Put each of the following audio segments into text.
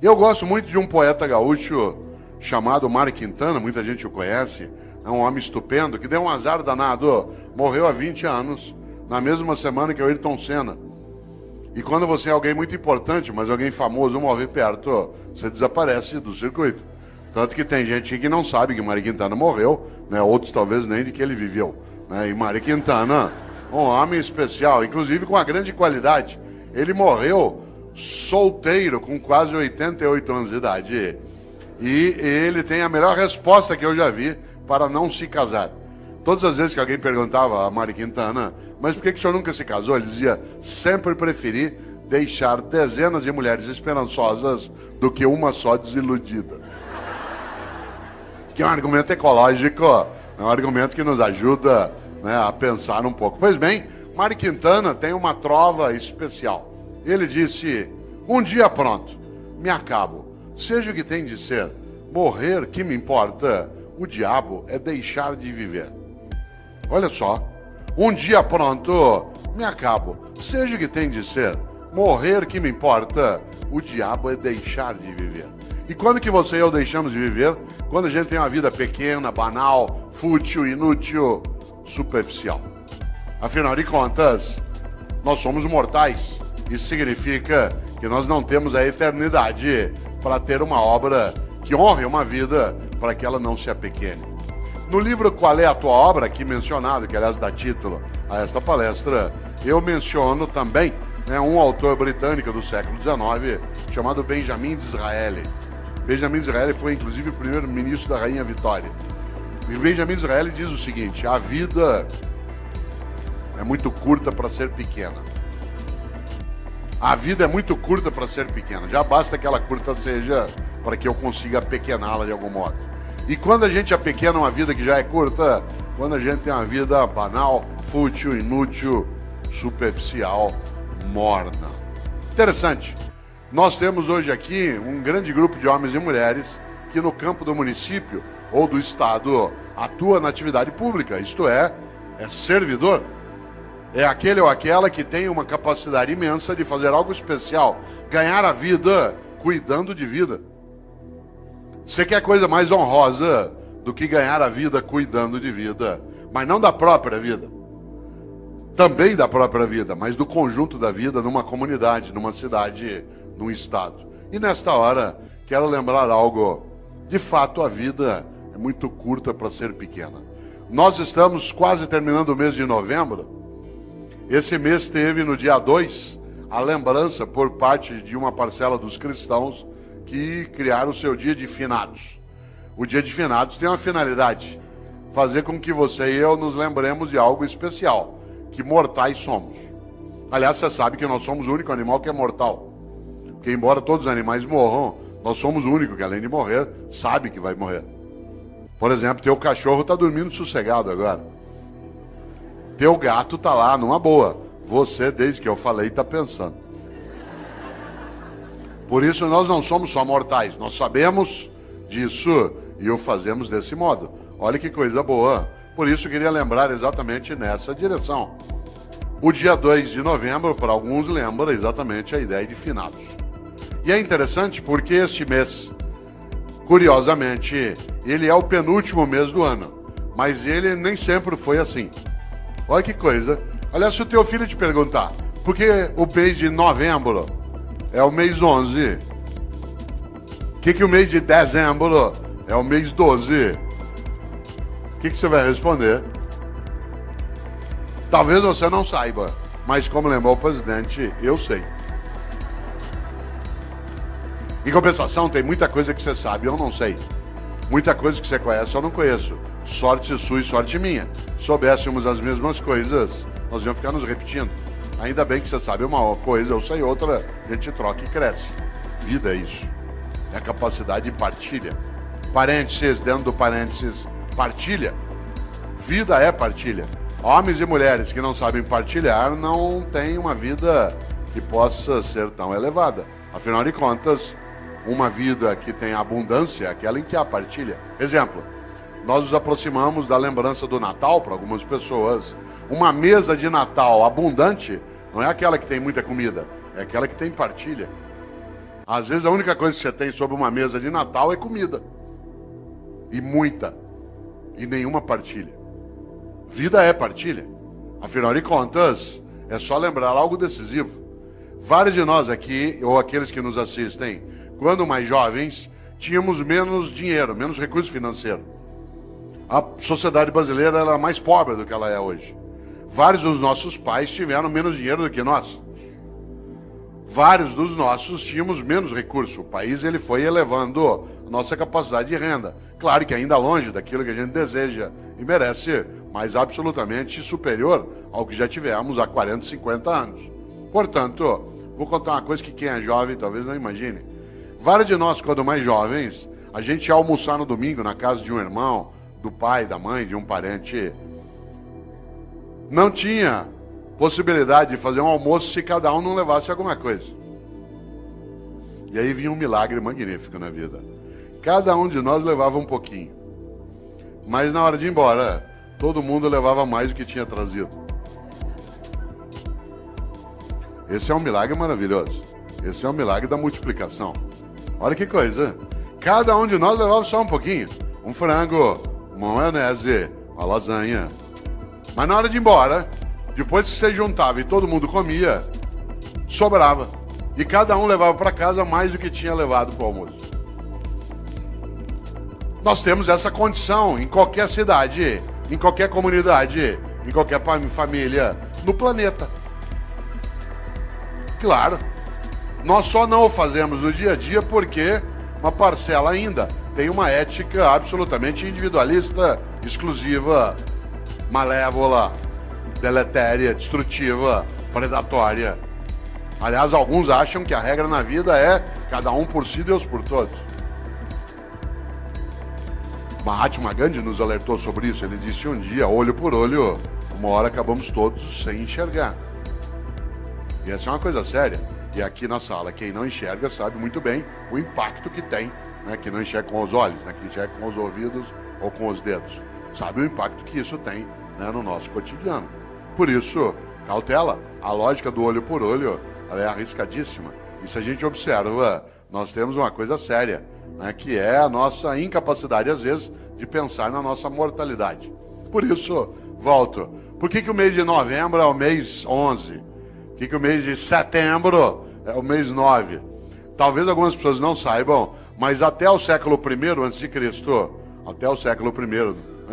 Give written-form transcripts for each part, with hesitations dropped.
Eu gosto muito de um poeta gaúcho chamado Mário Quintana, muita gente o conhece, é um homem estupendo, que deu um azar danado, morreu há 20 anos, na mesma semana que o Ayrton Senna. E quando você é alguém muito importante, mas alguém famoso morre perto, você desaparece do circuito. Tanto que tem gente que não sabe que Mário Quintana morreu, né? Outros talvez nem de que ele viveu. Né? E Mário Quintana, um homem especial, inclusive com uma grande qualidade. Ele morreu solteiro, com quase 88 anos de idade. E ele tem a melhor resposta que eu já vi para não se casar. Todas as vezes que alguém perguntava a Mário Quintana, mas por que o senhor nunca se casou? Ele dizia, sempre preferi deixar dezenas de mulheres esperançosas do que uma só desiludida. Que é um argumento ecológico, é um argumento que nos ajuda, né, a pensar um pouco. Pois bem, Mário Quintana tem uma trova especial. Ele disse, um dia pronto, me acabo, seja o que tem de ser, morrer que me importa, o diabo é deixar de viver. Olha só, um dia pronto, me acabo, seja o que tem de ser, morrer que me importa, o diabo é deixar de viver. E quando que você e eu deixamos de viver? Quando a gente tem uma vida pequena, banal, fútil, inútil, superficial. Afinal de contas, nós somos mortais. Isso significa que nós não temos a eternidade para ter uma obra que honre uma vida para que ela não se apequene. No livro Qual é a Tua Obra, aqui mencionado, que aliás dá título a esta palestra, eu menciono também, né, um autor britânico do século XIX chamado Benjamin Disraeli. Benjamin Disraeli foi inclusive o primeiro-ministro da Rainha Vitória. E Benjamin Disraeli diz o seguinte, a vida é muito curta para ser pequena. A vida é muito curta para ser pequena. Já basta que ela curta seja para que eu consiga apequená-la de algum modo. E quando a gente apequena uma vida que já é curta, quando a gente tem uma vida banal, fútil, inútil, superficial, morna. Interessante. Nós temos hoje aqui um grande grupo de homens e mulheres que no campo do município ou do estado atua na atividade pública, isto é servidor. É aquele ou aquela que tem uma capacidade imensa de fazer algo especial, ganhar a vida cuidando de vida. Você quer coisa mais honrosa do que ganhar a vida cuidando de vida, mas não da própria vida. Também da própria vida, mas do conjunto da vida numa comunidade, numa cidade, num estado. E nesta hora, quero lembrar algo. De fato, a vida é muito curta para ser pequena. Nós estamos quase terminando o mês de novembro. Esse mês teve, no dia 2, a lembrança por parte de uma parcela dos cristãos que criaram o seu dia de finados. O dia de finados tem uma finalidade, fazer com que você e eu nos lembremos de algo especial, que mortais somos. Aliás, você sabe que nós somos o único animal que é mortal. Porque embora todos os animais morram, nós somos o único que, além de morrer, sabe que vai morrer. Por exemplo, teu cachorro está dormindo sossegado agora. Teu gato está lá numa boa. Você, desde que eu falei, está pensando. Por isso nós não somos só mortais. Nós sabemos disso e o fazemos desse modo. Olha que coisa boa. Por isso eu queria lembrar exatamente nessa direção. O dia 2 de novembro, para alguns, lembra exatamente a ideia de finados. E é interessante porque este mês, curiosamente, ele é o penúltimo mês do ano. Mas ele nem sempre foi assim. Olha que coisa. Aliás, se o teu filho te perguntar, por que o mês de novembro é o mês 11? O que o mês de dezembro é o mês 12? O que você vai responder? Talvez você não saiba, mas como lembrou o presidente, eu sei. Em compensação, tem muita coisa que você sabe e eu não sei. Muita coisa que você conhece eu não conheço. Sorte sua e sorte minha. Soubéssemos as mesmas coisas, nós íamos ficar nos repetindo. Ainda bem que você sabe uma coisa, eu sei outra, a gente troca e cresce. Vida é isso. É a capacidade de partilha. Parênteses, dentro do parênteses, partilha. Vida é partilha. Homens e mulheres que não sabem partilhar não têm uma vida que possa ser tão elevada. Afinal de contas, uma vida que tem abundância é aquela em que há partilha. Exemplo, nós nos aproximamos da lembrança do Natal para algumas pessoas. Uma mesa de Natal abundante não é aquela que tem muita comida, é aquela que tem partilha. Às vezes a única coisa que você tem sobre uma mesa de Natal é comida. E muita. E nenhuma partilha. Vida é partilha. Afinal de contas, é só lembrar algo decisivo. Vários de nós aqui, ou aqueles que nos assistem, quando mais jovens, tínhamos menos dinheiro, menos recurso financeiro. A sociedade brasileira era mais pobre do que ela é hoje. Vários dos nossos pais tiveram menos dinheiro do que nós. Vários dos nossos tínhamos menos recurso. O país ele foi elevando a nossa capacidade de renda. Claro que ainda longe daquilo que a gente deseja e merece, mas absolutamente superior ao que já tivemos há 40, 50 anos. Portanto, vou contar uma coisa que quem é jovem talvez não imagine. Vários de nós, quando mais jovens, a gente ia almoçar no domingo na casa de um irmão, do pai, da mãe, de um parente. Não tinha possibilidade de fazer um almoço se cada um não levasse alguma coisa. E aí vinha um milagre magnífico na vida. Cada um de nós levava um pouquinho. Mas na hora de ir embora, todo mundo levava mais do que tinha trazido. Esse é um milagre maravilhoso. Esse é um milagre da multiplicação. Olha que coisa. Cada um de nós levava só um pouquinho. Um frango, uma maionese, uma lasanha. Mas na hora de ir embora, depois que você juntava e todo mundo comia, sobrava. E cada um levava para casa mais do que tinha levado para o almoço. Nós temos essa condição em qualquer cidade, em qualquer comunidade, em qualquer família, no planeta. Claro, nós só não o fazemos no dia a dia porque uma parcela ainda tem uma ética absolutamente individualista, exclusiva, malévola, deletéria, destrutiva, predatória. Aliás, alguns acham que a regra na vida é cada um por si, Deus por todos. Mahatma Gandhi nos alertou sobre isso. Ele disse um dia, olho por olho, uma hora acabamos todos sem enxergar. E essa é uma coisa séria. E aqui na sala, quem não enxerga sabe muito bem o impacto que tem, né? Que não enxerga com os olhos, né? Que enxerga com os ouvidos ou com os dedos. Sabe o impacto que isso tem, né, no nosso cotidiano. Por isso, cautela. A lógica do olho por olho, ela é arriscadíssima. E se a gente observa, nós temos uma coisa séria, né, que é a nossa incapacidade, às vezes, de pensar na nossa mortalidade. Por isso, volto. Por que o mês de novembro é o mês 11? Por que o mês de setembro é o mês 9? Talvez algumas pessoas não saibam, mas até o século I a.C., até o século I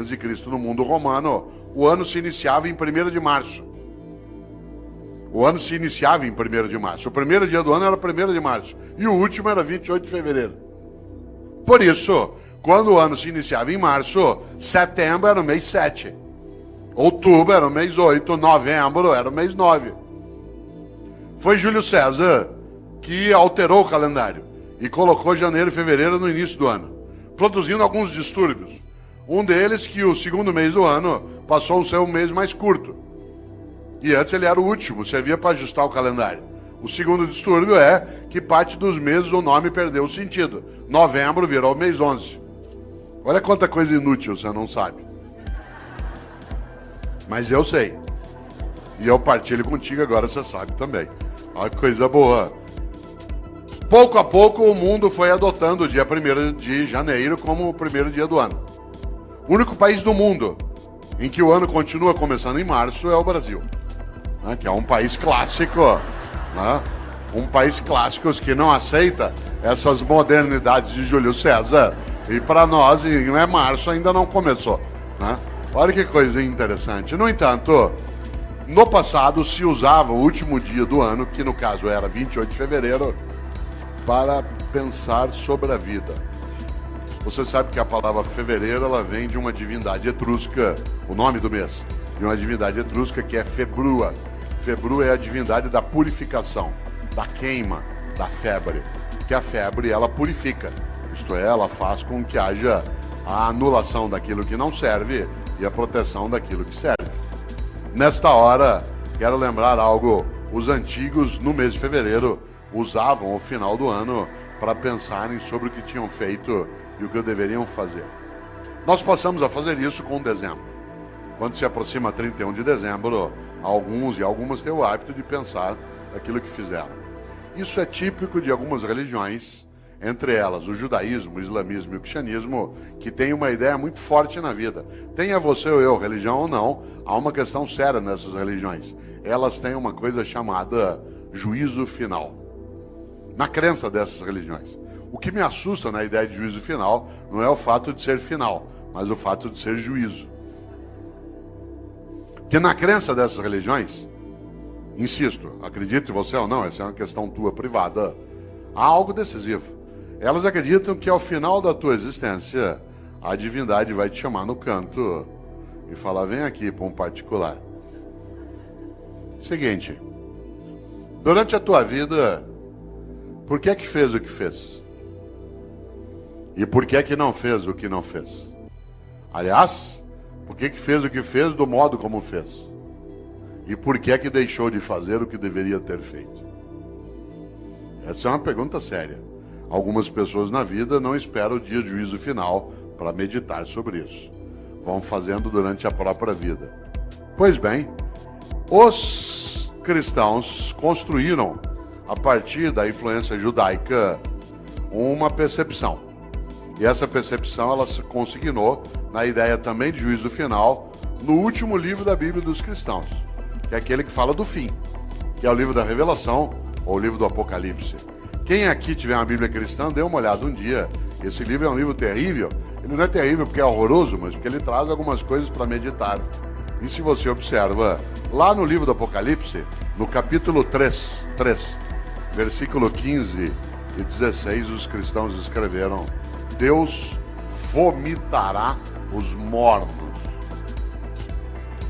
a.C., no mundo romano, o ano se iniciava em 1º de março. O ano se iniciava em 1º de março. O primeiro dia do ano era 1º de março. E o último era 28 de fevereiro. Por isso, quando o ano se iniciava em março, setembro era o mês 7. Outubro era o mês 8. Novembro era o mês 9. Foi Júlio César que alterou o calendário e colocou janeiro e fevereiro no início do ano, produzindo alguns distúrbios. Um deles que o segundo mês do ano passou a ser um mês mais curto. E antes ele era o último, servia para ajustar o calendário. O segundo distúrbio é que parte dos meses o nome perdeu o sentido. Novembro virou o mês 11. Olha quanta coisa inútil você não sabe. Mas eu sei. E eu partilho contigo, agora você sabe também. Olha que coisa boa. Pouco a pouco o mundo foi adotando o dia 1º de janeiro como o primeiro dia do ano. O único país do mundo em que o ano continua começando em março é o Brasil, né, que é um país clássico, né, um país clássico que não aceita essas modernidades de Júlio César. E para nós, não é março, ainda não começou, né? Olha que coisa interessante. No entanto, no passado se usava o último dia do ano, que no caso era 28 de fevereiro, para pensar sobre a vida. Você sabe que a palavra fevereiro, ela vem de uma divindade etrusca, o nome do mês, de uma divindade etrusca que é Februa. Februa é a divindade da purificação, da queima, da febre. Que a febre, ela purifica, isto é, ela faz com que haja a anulação daquilo que não serve e a proteção daquilo que serve. Nesta hora, quero lembrar algo. Os antigos, no mês de fevereiro, usavam o final do ano para pensarem sobre o que tinham feito e o que deveriam fazer. Nós passamos a fazer isso com dezembro. Quando se aproxima 31 de dezembro, alguns e algumas têm o hábito de pensar aquilo que fizeram. Isso é típico de algumas religiões, entre elas o judaísmo, o islamismo e o cristianismo, que tem uma ideia muito forte na vida. Tenha você ou eu religião ou não, há uma questão séria nessas religiões. Elas têm uma coisa chamada juízo final. Na crença dessas religiões. O que me assusta na ideia de juízo final não é o fato de ser final, mas o fato de ser juízo. Porque na crença dessas religiões, insisto, acredite você ou não, essa é uma questão tua privada, há algo decisivo. Elas acreditam que ao final da tua existência, a divindade vai te chamar no canto e falar, vem aqui para um particular. Seguinte, durante a tua vida, por que é que fez o que fez? E por que é que não fez o que não fez? Aliás, por que é que fez o que fez do modo como fez? E por que é que deixou de fazer o que deveria ter feito? Essa é uma pergunta séria. Algumas pessoas na vida não esperam o dia de juízo final para meditar sobre isso. Vão fazendo durante a própria vida. Pois bem, os cristãos construíram, a partir da influência judaica, uma percepção. E essa percepção ela se consignou na ideia também de juízo final no último livro da Bíblia dos cristãos, que é aquele que fala do fim, que é o livro da Revelação ou o livro do Apocalipse. Quem aqui tiver uma Bíblia cristã, dê uma olhada um dia. Esse livro é um livro terrível. Ele não é terrível porque é horroroso, mas porque ele traz algumas coisas para meditar. E se você observa, lá no livro do Apocalipse, no capítulo 3, versículo 15 e 16, os cristãos escreveram: Deus vomitará os mornos.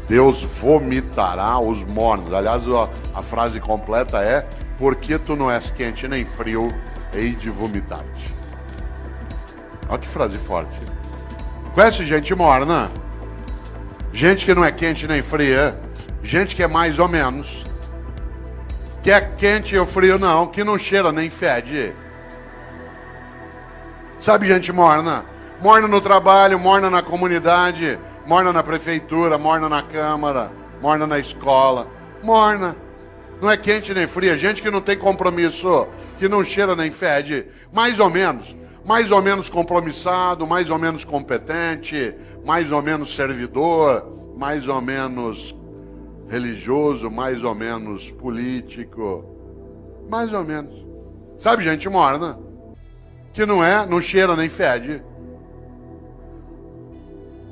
Deus vomitará os mornos. Aliás, a frase completa é: porque tu não és quente nem frio, hei de vomitar-te. Olha que frase forte. Conhece gente morna? Gente que não é quente nem fria. Gente que é mais ou menos. Que é quente ou frio não, que não cheira nem fede. Sabe gente morna? Morna no trabalho, morna na comunidade, morna na prefeitura, morna na câmara, morna na escola. Morna. Não é quente nem fria. Gente que não tem compromisso, que não cheira nem fede. Mais ou menos compromissado, mais ou menos competente, mais ou menos servidor, mais ou menos religioso, mais ou menos político. Mais ou menos. Sabe gente morna? Que não cheira nem fede.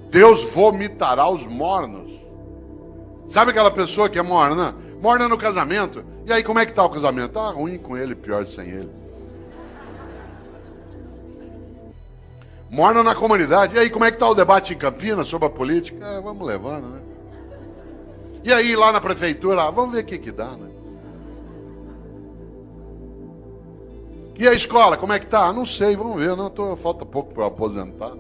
Deus vomitará os mornos. Sabe aquela pessoa que é morna? Morna no casamento. E aí, como é que tá o casamento? Tá ruim com ele, pior sem ele. Morna na comunidade. E aí, como é que tá o debate em Campinas sobre a política? Vamos levando, né? E aí, lá na prefeitura, vamos ver o que dá, né? E a escola, como é que tá? Não sei, vamos ver. Falta pouco para eu aposentar.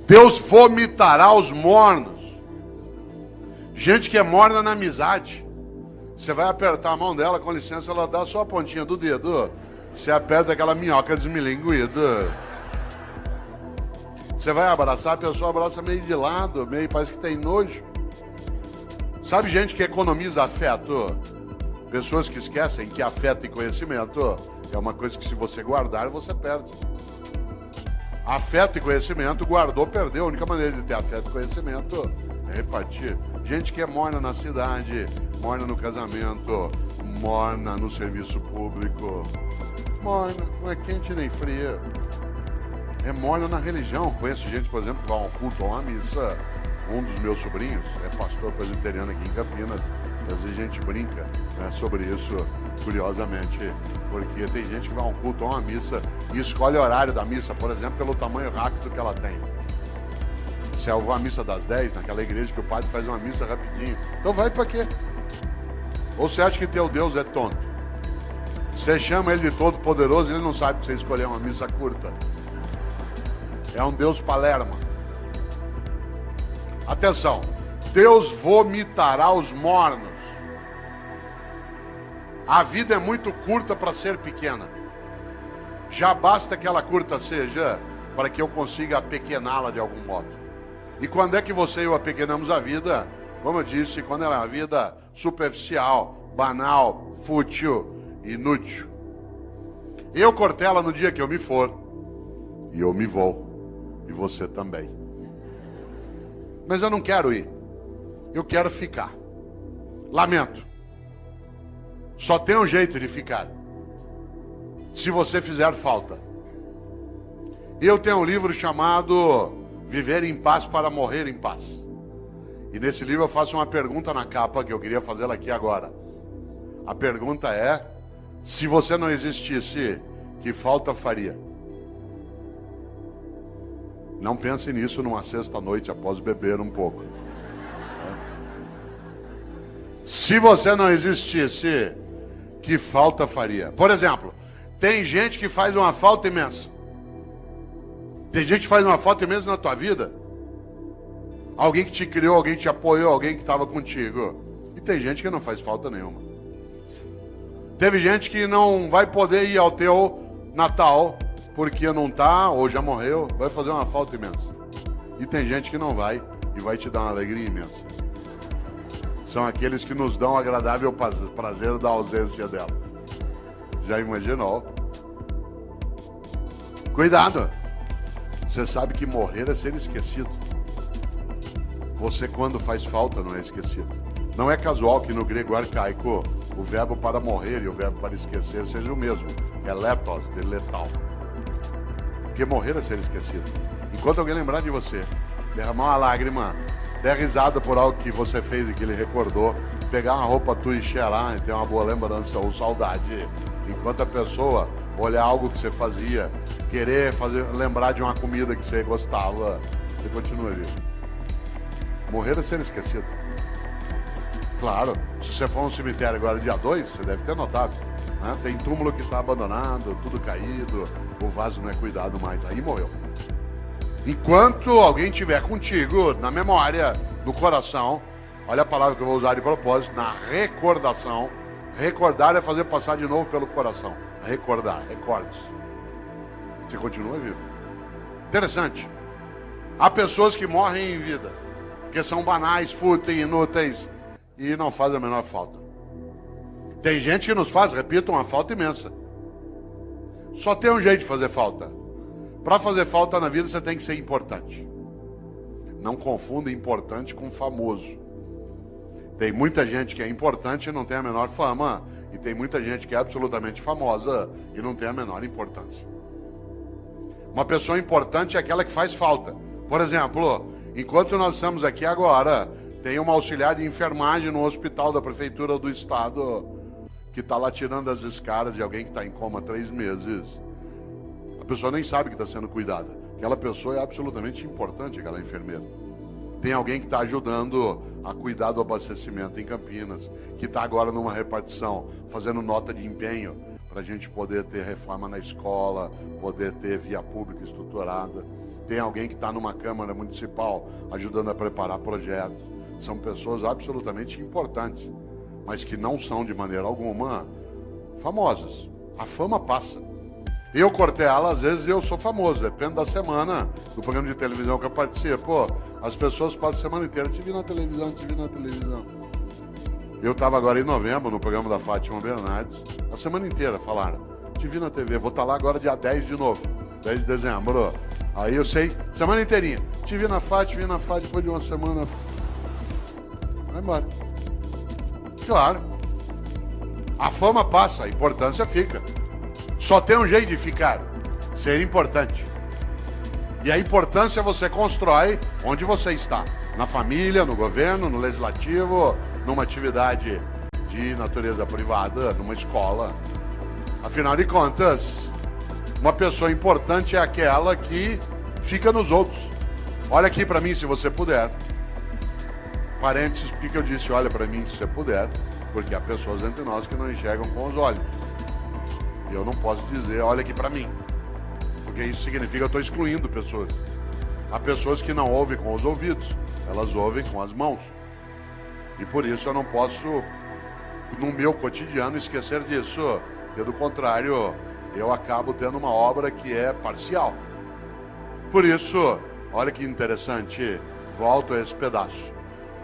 Deus vomitará os mornos. Gente que é morna na amizade. Você vai apertar a mão dela, com licença, ela dá só a pontinha do dedo. Você aperta aquela minhoca desmilinguida. Você vai abraçar, a pessoa abraça meio de lado, meio parece que tem nojo. Sabe gente que economiza afeto? Pessoas que esquecem que afeto e conhecimento é uma coisa que se você guardar, você perde. Afeto e conhecimento, guardou, perdeu. A única maneira de ter afeto e conhecimento é repartir. Gente que é morna na cidade, morna no casamento, morna no serviço público. Morna, não é quente nem fria. É morna na religião. Conheço gente, por exemplo, que vai a um culto ou uma missa. Um dos meus sobrinhos é pastor presbiteriano aqui em Campinas. Às vezes a gente brinca, né, sobre isso, curiosamente, porque tem gente que vai a um culto ou uma missa e escolhe o horário da missa, por exemplo, pelo tamanho rápido que ela tem. Se eu vou à missa das 10, naquela igreja que o padre faz uma missa rapidinho, então vai pra quê? Ou você acha que teu Deus é tonto? Você chama ele de todo poderoso e ele não sabe que você escolher uma missa curta. É um Deus palerma. Atenção, Deus vomitará os mornos. A vida é muito curta para ser pequena. Já basta que ela curta seja para que eu consiga apequená-la de algum modo. E quando é que você e eu apequenamos a vida? Como eu disse, quando é uma vida superficial, banal, fútil, inútil. Eu, Cortella, no dia que eu me for, e eu me vou, e você também. Mas eu não quero ir, eu quero ficar. Lamento. Só tem um jeito de ficar. Se você fizer falta. Eu tenho um livro chamado Viver em Paz para Morrer em Paz. E nesse livro eu faço uma pergunta na capa que eu queria fazê-la aqui agora. A pergunta é: se você não existisse, que falta faria? Não pense nisso numa sexta-noite após beber um pouco. Se você não existisse, que falta faria? Por exemplo, tem gente que faz uma falta imensa. Tem gente que faz uma falta imensa na tua vida. Alguém que te criou, alguém que te apoiou, alguém que estava contigo. E tem gente que não faz falta nenhuma. Teve gente que não vai poder ir ao teu Natal porque não tá ou já morreu, vai fazer uma falta imensa. E tem gente que não vai e vai te dar uma alegria imensa. São aqueles que nos dão o agradável prazer da ausência delas. Já imaginou? Cuidado! Você sabe que morrer é ser esquecido. Você, quando faz falta, não é esquecido. Não é casual que no grego arcaico o verbo para morrer e o verbo para esquecer seja o mesmo. É letos, de letal. Porque morrer é ser esquecido. Enquanto alguém lembrar de você, derramar uma lágrima, der risada por algo que você fez e que ele recordou, pegar uma roupa tua e cheirar e ter uma boa lembrança ou saudade, enquanto a pessoa olhar algo que você fazia, querer lembrar de uma comida que você gostava, você continua vivo. Morrer é ser esquecido. Claro, se você for a um cemitério agora dia 2, você deve ter notado, né? Tem túmulo que está abandonado, tudo caído, o vaso não é cuidado mais, aí morreu. Enquanto alguém estiver contigo, na memória, no coração, olha a palavra que eu vou usar de propósito, na recordação. Recordar é fazer passar de novo pelo coração. Recordar, recordes. Você continua vivo. Interessante. Há pessoas que morrem em vida, que são banais, fúteis, inúteis, e não fazem a menor falta. Tem gente que nos faz, repito, uma falta imensa. Só tem um jeito de fazer falta. Para fazer falta na vida, você tem que ser importante. Não confunda importante com famoso. Tem muita gente que é importante e não tem a menor fama, e tem muita gente que é absolutamente famosa e não tem a menor importância. Uma pessoa importante é aquela que faz falta. Por exemplo, enquanto nós estamos aqui agora, tem uma auxiliar de enfermagem no hospital da prefeitura do estado que está lá tirando as escaras de alguém que está em coma há 3 meses. A pessoa nem sabe que está sendo cuidada. Aquela pessoa é absolutamente importante, aquela enfermeira. Tem alguém que está ajudando a cuidar do abastecimento em Campinas, que está agora numa repartição, fazendo nota de empenho para a gente poder ter reforma na escola, poder ter via pública estruturada. Tem alguém que está numa Câmara Municipal ajudando a preparar projetos. São pessoas absolutamente importantes, mas que não são de maneira alguma famosas. A fama passa. Eu, Cortella, às vezes eu sou famoso, depende da semana, do programa de televisão que eu participo. As pessoas passam a semana inteira, te vi na televisão, te vi na televisão. Eu estava agora em novembro, no programa da Fátima Bernardes, a semana inteira falaram, te vi na TV, vou estar lá agora dia 10 de novo, 10 de dezembro. Aí eu sei, semana inteirinha, te vi na Fátima, depois de uma semana, vai embora. Claro, a fama passa, a importância fica. Só tem um jeito de ficar, ser importante. E a importância você constrói onde você está. Na família, no governo, no legislativo, numa atividade de natureza privada, numa escola. Afinal de contas, uma pessoa importante é aquela que fica nos outros. Olha aqui para mim se você puder. Parênteses, por que eu disse olha para mim se você puder? Porque há pessoas entre nós que não enxergam com os olhos. E eu não posso dizer, olha aqui para mim. Porque isso significa que eu estou excluindo pessoas. Há pessoas que não ouvem com os ouvidos, elas ouvem com as mãos. E por isso eu não posso, no meu cotidiano, esquecer disso. Porque do contrário, eu acabo tendo uma obra que é parcial. Por isso, olha que interessante, volto a esse pedaço.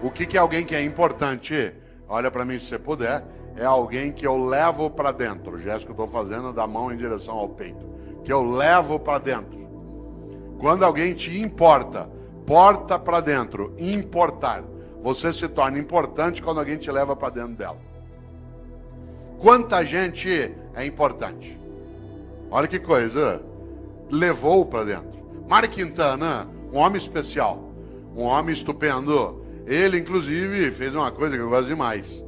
O que é alguém que é importante? Olha para mim se você puder. É alguém que eu levo para dentro. O gesto que eu estou fazendo é da mão em direção ao peito. Que eu levo para dentro. Quando alguém te importa, porta para dentro, importar. Você se torna importante quando alguém te leva para dentro dela. Quanta gente é importante? Olha que coisa. Levou para dentro. Mário Quintana, um homem especial. Um homem estupendo. Ele, inclusive, fez uma coisa que eu gosto demais.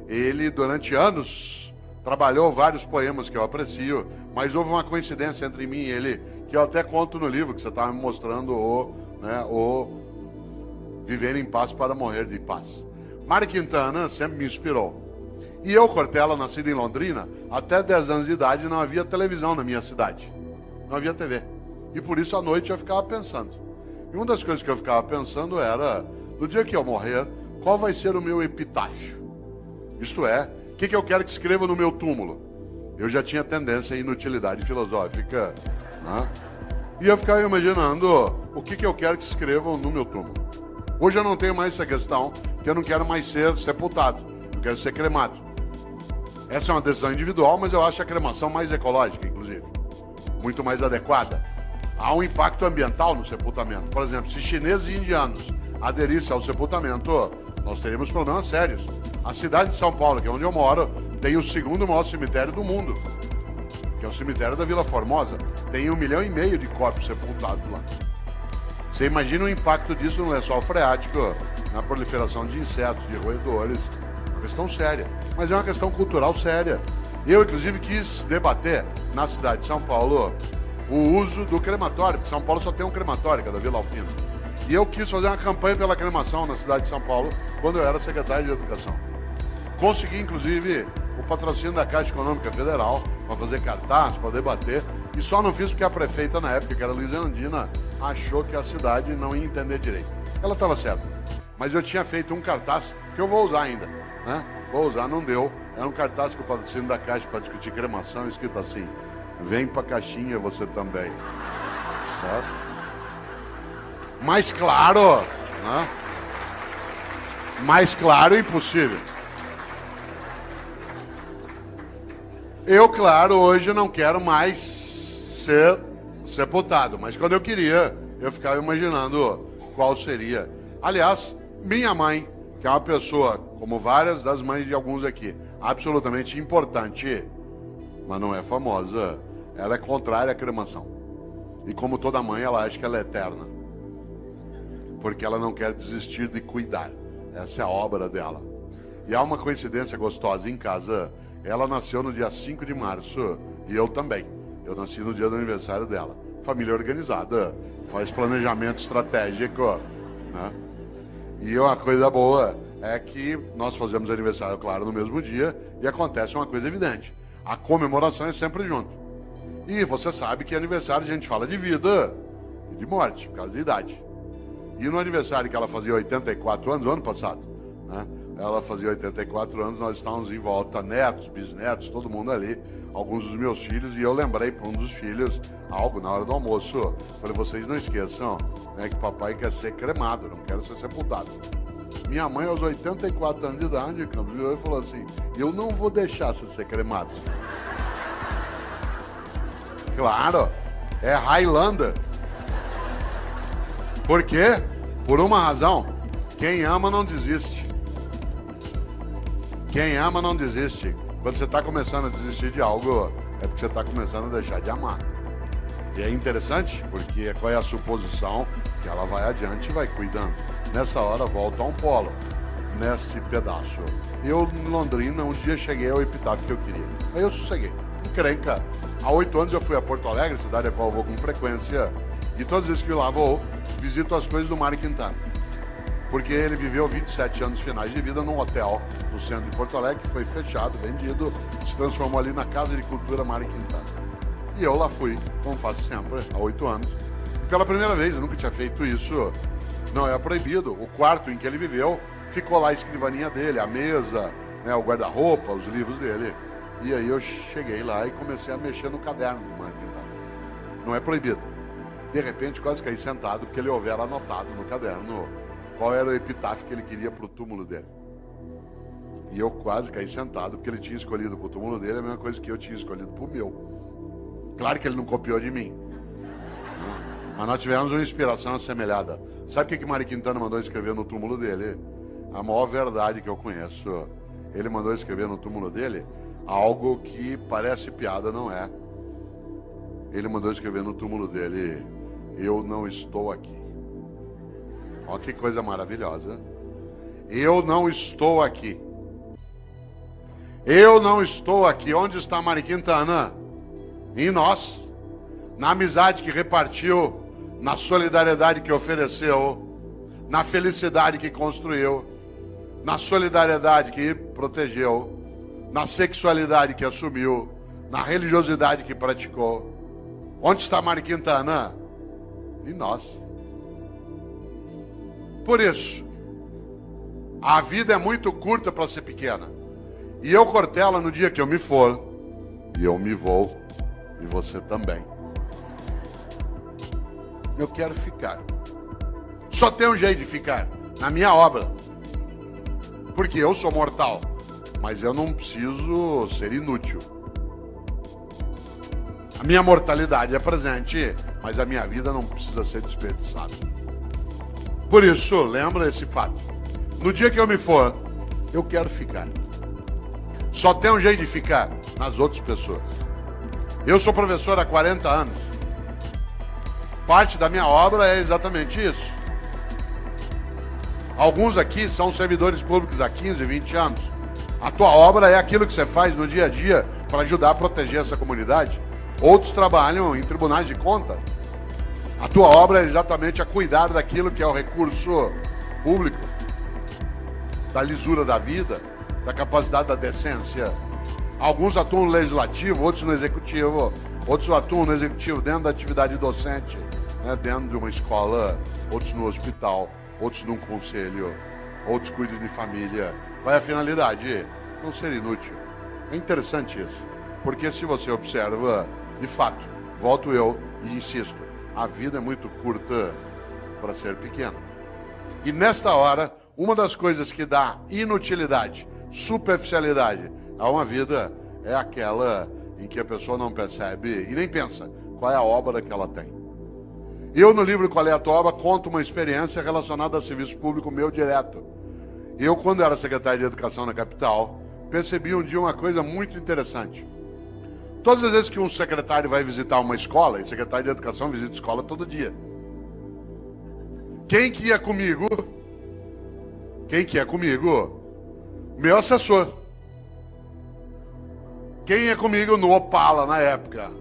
Ele, durante anos, trabalhou vários poemas que eu aprecio, mas houve uma coincidência entre mim e ele, que eu até conto no livro, que você estava me mostrando, o Viver em Paz para Morrer de Paz. Mário Quintana sempre me inspirou. E eu, Cortella, nascido em Londrina, até 10 anos de idade não havia televisão na minha cidade. Não havia TV. E por isso, à noite, eu ficava pensando. E uma das coisas que eu ficava pensando era, no dia que eu morrer, qual vai ser o meu epitáfio? Isto é, o que eu quero que escreva no meu túmulo? Eu já tinha tendência à inutilidade filosófica, né? E eu ficava imaginando o que eu quero que escrevam no meu túmulo. Hoje eu não tenho mais essa questão, porque eu não quero mais ser sepultado, eu quero ser cremado. Essa é uma decisão individual, mas eu acho a cremação mais ecológica, inclusive. Muito mais adequada. Há um impacto ambiental no sepultamento. Por exemplo, se chineses e indianos aderissem ao sepultamento, nós teríamos problemas sérios. A cidade de São Paulo, que é onde eu moro, tem o segundo maior cemitério do mundo, que é o cemitério da Vila Formosa. Tem 1,5 milhão de corpos sepultados lá. Você imagina o impacto disso no lençol freático, na proliferação de insetos, de roedores. É uma questão séria, mas é uma questão cultural séria. Eu, inclusive, quis debater na cidade de São Paulo o uso do crematório, porque São Paulo só tem um crematório, que é da Vila Alpina. E eu quis fazer uma campanha pela cremação na cidade de São Paulo, quando eu era secretário de Educação. Consegui, inclusive, o patrocínio da Caixa Econômica Federal para fazer cartaz, para debater, e só não fiz porque a prefeita na época, que era Luiza Andina, achou que a cidade não ia entender direito. Ela estava certa, mas eu tinha feito um cartaz que eu vou usar ainda, né? Vou usar, não deu. Era um cartaz com o patrocínio da Caixa para discutir cremação, escrito assim: vem pra caixinha você também. Certo? Mais claro, né? Mais claro impossível. Eu, claro, hoje não quero mais ser sepultado, mas quando eu queria, eu ficava imaginando qual seria. Aliás, minha mãe, que é uma pessoa, como várias das mães de alguns aqui, absolutamente importante, mas não é famosa, ela é contrária à cremação. E como toda mãe, ela acha que ela é eterna, porque ela não quer desistir de cuidar. Essa é a obra dela. E há uma coincidência gostosa em casa. Ela nasceu no dia 5 de março e eu também. Eu nasci no dia do aniversário dela. Família organizada, faz planejamento estratégico, né? E uma coisa boa é que nós fazemos aniversário, claro, no mesmo dia, e acontece uma coisa evidente: a comemoração é sempre junto. E você sabe que aniversário a gente fala de vida e de morte, por causa da idade. E no aniversário que ela fazia 84 anos, o ano passado, né? Ela fazia 84 anos, nós estávamos em volta, netos, bisnetos, todo mundo ali, alguns dos meus filhos, e eu lembrei para um dos filhos algo na hora do almoço. Falei: vocês não esqueçam, né, que papai quer ser cremado, não quero ser sepultado. Minha mãe, aos 84 anos de idade, virou e falou assim: eu não vou deixar você ser cremado. Claro, é Highlander. Por quê? Por uma razão: quem ama não desiste. Quem ama não desiste. Quando você está começando a desistir de algo, é porque você está começando a deixar de amar. E é interessante, porque qual é a suposição? Que ela vai adiante e vai cuidando. Nessa hora, volta a um polo, nesse pedaço. Eu, em Londrina, um dia cheguei ao epitáfio que eu queria. Aí eu sosseguei. Encrenca. Há 8 anos eu fui a Porto Alegre, cidade a qual eu vou com frequência, e todas as vezes que eu lá vou, visito as coisas do Mário Quintana. Porque ele viveu 27 anos finais de vida num hotel no centro de Porto Alegre, que foi fechado, vendido, se transformou ali na Casa de Cultura Mário Quintana. E eu lá fui, como faço sempre, há 8 anos. E pela primeira vez, eu nunca tinha feito isso, não era proibido. O quarto em que ele viveu, ficou lá a escrivaninha dele, a mesa, né, o guarda-roupa, os livros dele. E aí eu cheguei lá e comecei a mexer no caderno do Mário Quintana. Não é proibido. De repente, quase caí sentado, porque ele houvera anotado no caderno qual era o epitáfio que ele queria para o túmulo dele. E eu quase caí sentado, porque ele tinha escolhido para o túmulo dele a mesma coisa que eu tinha escolhido para o meu. Claro que ele não copiou de mim, mas nós tivemos uma inspiração assemelhada. Sabe o que Mário Quintana mandou escrever no túmulo dele? A maior verdade que eu conheço. Ele mandou escrever no túmulo dele algo que parece piada, não é. Ele mandou escrever no túmulo dele: eu não estou aqui. Olha que coisa maravilhosa. Eu não estou aqui. Eu não estou aqui. Onde está Mário Quintana? Em nós. Na amizade que repartiu, na solidariedade que ofereceu, na felicidade que construiu, na solidariedade que protegeu, na sexualidade que assumiu, na religiosidade que praticou. Onde está Mário Quintana? Em nós. Por isso, a vida é muito curta para ser pequena. E eu, Cortella, no dia que eu me for, e eu me vou, e você também, eu quero ficar. Só tem um jeito de ficar, na minha obra. Porque eu sou mortal, mas eu não preciso ser inútil. A minha mortalidade é presente, mas a minha vida não precisa ser desperdiçada. Por isso, lembra esse fato. No dia que eu me for, eu quero ficar. Só tem um jeito de ficar, nas outras pessoas. Eu sou professor há 40 anos. Parte da minha obra é exatamente isso. Alguns aqui são servidores públicos há 15, 20 anos. A tua obra é aquilo que você faz no dia a dia para ajudar a proteger essa comunidade. Outros trabalham em tribunais de conta. A tua obra é exatamente a cuidar daquilo que é o recurso público, da lisura da vida, da capacidade da decência. Alguns atuam no legislativo, outros no executivo. Outros atuam no executivo dentro da atividade docente, né, dentro de uma escola, outros no hospital, outros num conselho, outros cuidam de família. Qual é a finalidade? Não ser inútil. É interessante isso, porque se você observa, de fato, volto eu e insisto, a vida é muito curta para ser pequena. E nesta hora, uma das coisas que dá inutilidade, superficialidade a uma vida é aquela em que a pessoa não percebe e nem pensa qual é a obra que ela tem. Eu, no livro Qual é a Tua Obra, conto uma experiência relacionada a serviço público meu direto. Eu, quando era secretário de Educação na capital, percebi um dia uma coisa muito interessante. Todas as vezes que um secretário vai visitar uma escola, e secretário de Educação visita escola todo dia. Quem que ia comigo? Quem que ia comigo? Meu assessor. Quem ia comigo no Opala, na época?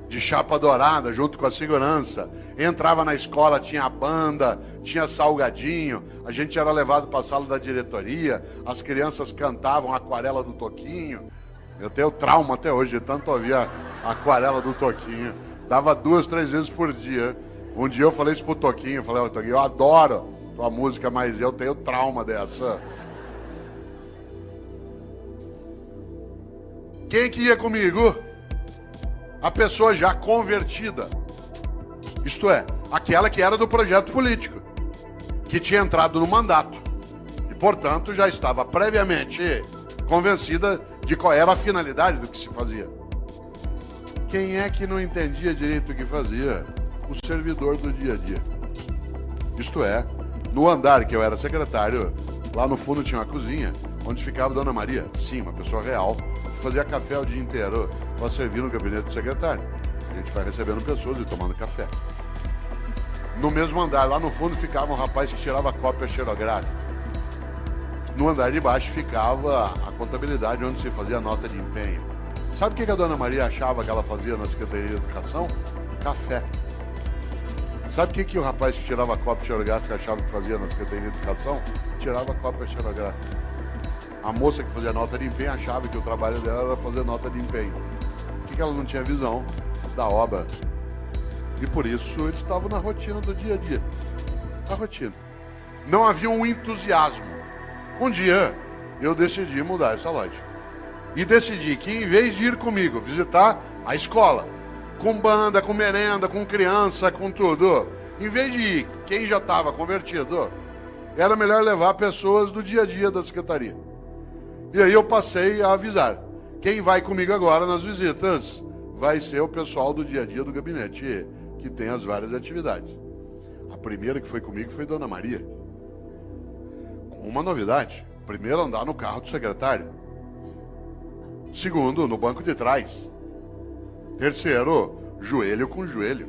De chapa dourada, junto com a segurança. Entrava na escola, tinha a banda, tinha salgadinho. A gente era levado para a sala da diretoria. As crianças cantavam a Aquarela do Toquinho. Eu tenho trauma até hoje de tanto ouvir a Aquarela do Toquinho. Dava 2, 3 vezes por dia. Um dia eu falei isso pro Toquinho. Eu falei: Toquinho, eu adoro tua música, mas eu tenho trauma dessa. Quem que ia comigo? A pessoa já convertida. Isto é, aquela que era do projeto político, que tinha entrado no mandato e, portanto, já estava previamente convencida de qual era a finalidade do que se fazia. Quem é que não entendia direito o que fazia? O servidor do dia a dia. Isto é, no andar que eu era secretário, lá no fundo tinha uma cozinha, onde ficava Dona Maria, sim, uma pessoa real, que fazia café o dia inteiro para servir no gabinete do secretário. A gente vai recebendo pessoas e tomando café. No mesmo andar, lá no fundo, ficava um rapaz que tirava cópia xerográfica. No andar de baixo ficava a contabilidade, onde se fazia nota de empenho. Sabe o que a Dona Maria achava que ela fazia na Secretaria de Educação? Café. Sabe o que o rapaz que tirava cópia xerográfica achava que fazia na Secretaria de Educação? Tirava cópia xerográfica. A moça que fazia nota de empenho achava que o trabalho dela era fazer nota de empenho. Por que ela não tinha visão da obra? E por isso eles estavam na rotina do dia a dia. A rotina. Não havia um entusiasmo. Um dia eu decidi mudar essa lógica. E decidi que, em vez de ir comigo visitar a escola, com banda, com merenda, com criança, com tudo, em vez de ir quem já estava convertido, era melhor levar pessoas do dia a dia da secretaria. E aí eu passei a avisar. Quem vai comigo agora nas visitas vai ser o pessoal do dia a dia do gabinete, que tem as várias atividades. A primeira que foi comigo foi Dona Maria. Com uma novidade. Primeiro, andar no carro do secretário. Segundo, no banco de trás. Terceiro, joelho com joelho.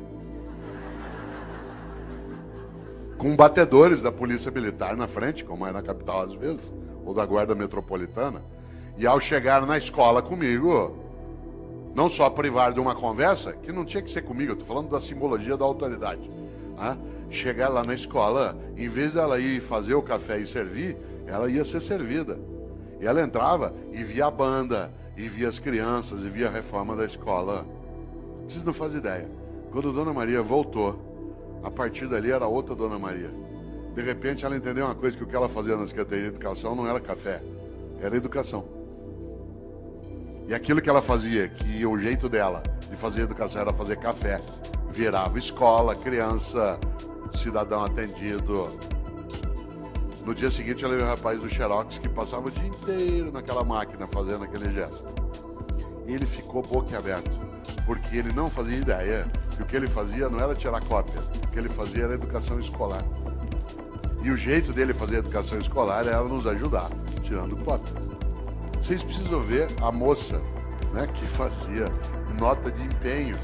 Com batedores da Polícia Militar na frente, como é na capital às vezes, ou da Guarda Metropolitana. E ao chegar na escola comigo, não só privar de uma conversa, que não tinha que ser comigo, eu estou falando da simbologia da autoridade. Né? Chegar lá na escola, em vez dela ir fazer o café e servir, ela ia ser servida. E ela entrava e via a banda, e via as crianças, e via a reforma da escola. Vocês não fazem ideia. Quando Dona Maria voltou, a partir dali era outra Dona Maria. De repente ela entendeu uma coisa, que o que ela fazia na Secretaria de Educação não era café, era educação. E aquilo que ela fazia, que o jeito dela de fazer educação era fazer café, virava escola, criança, cidadão atendido. No dia seguinte ela viu o rapaz do Xerox que passava o dia inteiro naquela máquina fazendo aquele gesto. E ele ficou boquiaberto, porque ele não fazia ideia que o que ele fazia não era tirar cópia, o que ele fazia era educação escolar. E o jeito dele fazer educação escolar era nos ajudar, tirando cópia. Vocês precisam ver a moça, né, que fazia nota de empenho.